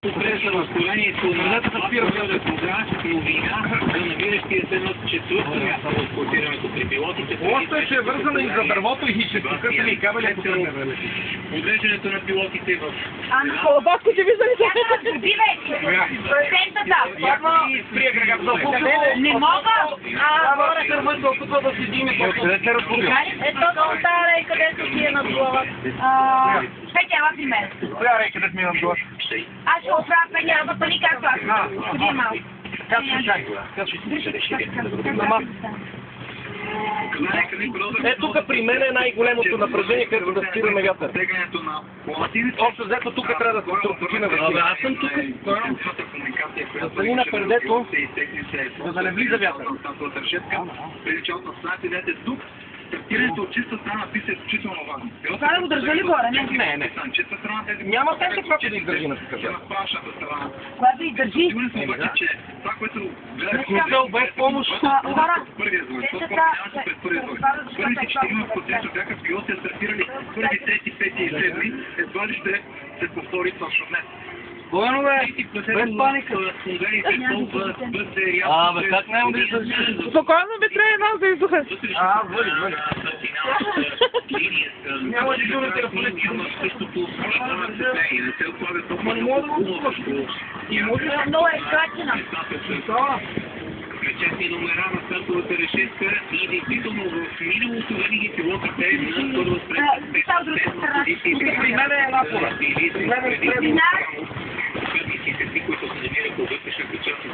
Посреща разколението на кога новина за намиращия се над четвърто място в класирането при пилотите. Още ще е вързано и за дървото и ще скъсали и кабели по тръгнем. Подреждането на пилотите в... Батко, че вижда ли се? Годи вече! Центата! При агрегат за Не мога! Хора кърват толкова да седим и къде се разходил? Ето това рей, където ти е над глава. Петя, ела при мен. Коя рей, къде сме над глава? Аз ще оправя Петя, да пани както аз. Ходи малко. Как ще чай? Как ще Е, тук при мен е най-големото напрежение, където да спираме вятър. Общо взето тук трябва да се стропочина да Аз съм тук. Да стани на пердето, за да не влиза вятър. Стартирането от чиста страна писа е изключително важно. Това да го държа ли горе? Не. Няма как да просто да издържи на такъв. Когато да издържи? Сигурен съм обаче, че това, което гледах... Смисъл, без помощ. Хора, първия звън, то по-нямаше пред първия звън. Първите 40% бяха в пилоти, стартирали първи, трети, пети и седми, едва ли ще се повтори точно днес. Воено бе, без паника. Бе, как няма да издържи? Спокойно би трябва една да издуха. Вали. Няма да чувате да полети. много е скрачена. Причастни номера на стартовата решетка и действително в миналото винаги пилотите на първа среща. При мен е една пора. Минар! Които се намираха вътрешната част